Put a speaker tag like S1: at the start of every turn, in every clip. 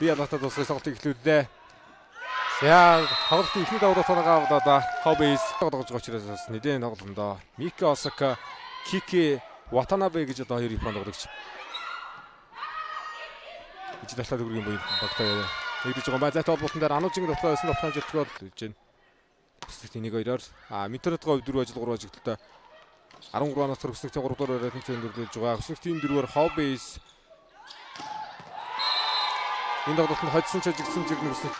S1: Би ялгаатай тусгай сонголтыг эхлүүллээ. За тоглолтын эхний давуу талаагаа авлаа. Хоббис тоглож байгаа учраас нэгэн тоглолтондоо Мика Осака, Кики Ватанабе гэж одоо хоёр Японд тоглогч. Ижил талаа төгрөгийн буян багтаа нэгдэж байгаа байна. Зайтай холбоотон дээр Анужийн тоглох 9 тоглох хэмжээлтгөө хийж байна. Өсөлтийн 1-2-оор Минтерэтгоо 4 ажил 3 ажилттай 13 оноос өсөлтийн 3 дугаар тэмцээнд өрлөж байгаа. Өсөлтийн 4-оор Хоббис энэ тоглолтод хоцсон ч ажигдсан зэрэг нэгсэн.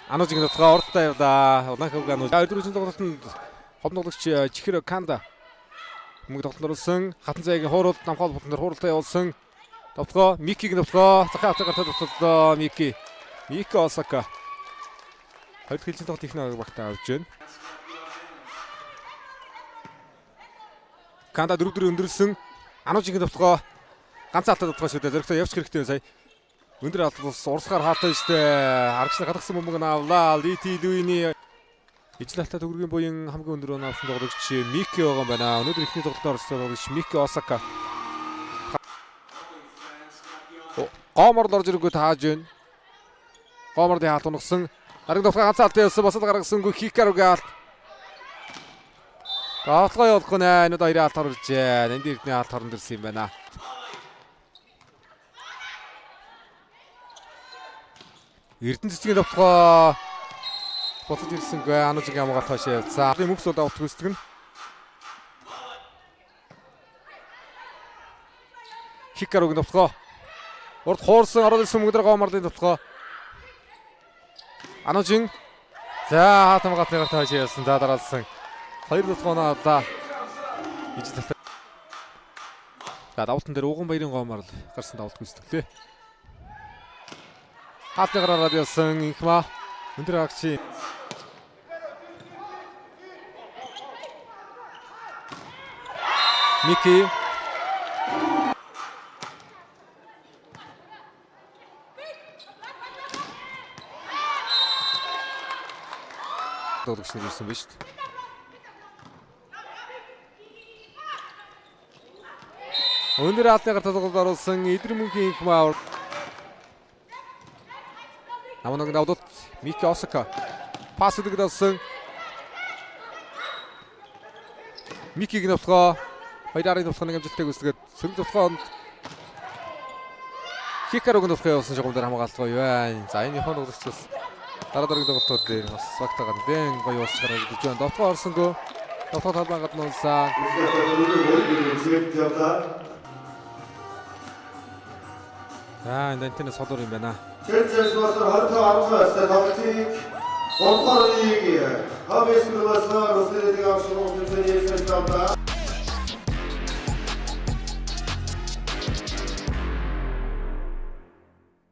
S1: Анужийн тоглох ордтой явлаа. Унахаг Ануж. Өдрийн тоглолтод хомдогч Чихиро Канда мөнгө тоглолтод орсон. Хатан зайгийн хууралд намхаал болтон дээр хууралтай явуулсан. Товтгоо Микиг товтгоо. Захаа хатагаар товтлоо Мики. Мика Осака. Хоёр хэлцэн тоглолт их нэг багтаа авч байна. Канда 4-4 өндөрсөн. Анужийн товтгоо. Ганц хатаа товтгоо шүү дээ. Зэрэгтэй явчих хэрэгтэй сая. Өндөр албас урсгаар хаатай штэ. Аргачны гадагсан бөмбөг авлаа. Лити Луини ижил хатаа төгрөгийн буян хамгийн өндөр оноо авсан тоглогч Мики байгаа юм байна. Өнөөдөр ихний тоглолтоор орсон тоглогч Мика Осака. Гомор орж ирэггүй тааж байна. Гомордын хаалт унгасан. Арга товтгоо ганц алтай явсан. Басал гаргасангүй Хикаругийн хаалт. Тоглоо явуулахгүй нэ. Энэд хоёрын хаалт орж байна. Энд эрдний хаалт хорон дэрсэн юм байна. Эрдэнэ цэцгийн товтгоо боцод ирсэнгүй. Анужийн амгаалт хашаа явцсан. Мөхс удаа авт хүсдэг нь. Хикаругийн товтгоо. Урд хуурсан ороод ирсэн мөнгөдөр Гоморлын товтгоо. Анужийн за хатамгаалтны гарт хашаа явсан. За дараалсан. Хоёр товтгооноо авлаа. Ижил талтай. За давтан дээр Уган баярын Гоморл гарсан давалт хүсдэглээ. Хатны гараад явсан Инхма өндөр агчи. Мики тоглогч нар ирсэн биз дээ. Өндөр хаалтны гарт тоглолт оруулсан Идэр мөнхийн Инхма Наманаг давдут Мики Осака пас өгдөг давсан. Микиг навтгаа хоёрын навтгааны амжилттай үсгээд сөрөг навтгаанд Хикаруг навтгаа явуулсан жигүүн дээр хамгаалт гоё байна. За энэ Японы тоглогчдоос дараагийн тоглолтууд дээр бас багтаагаад бэн гоё уусч гаргаж байна. Давтгаа орсонгүй. Давтгаа талбай гаднуулсан. Энэ тэнэс холор юм байна.
S2: Чэлжээс болоод 25 настай тоглолтыг гомдоор хийгээ. Хоббис клубаас Русэдийн авшиг хүмүүсийн хэлсэн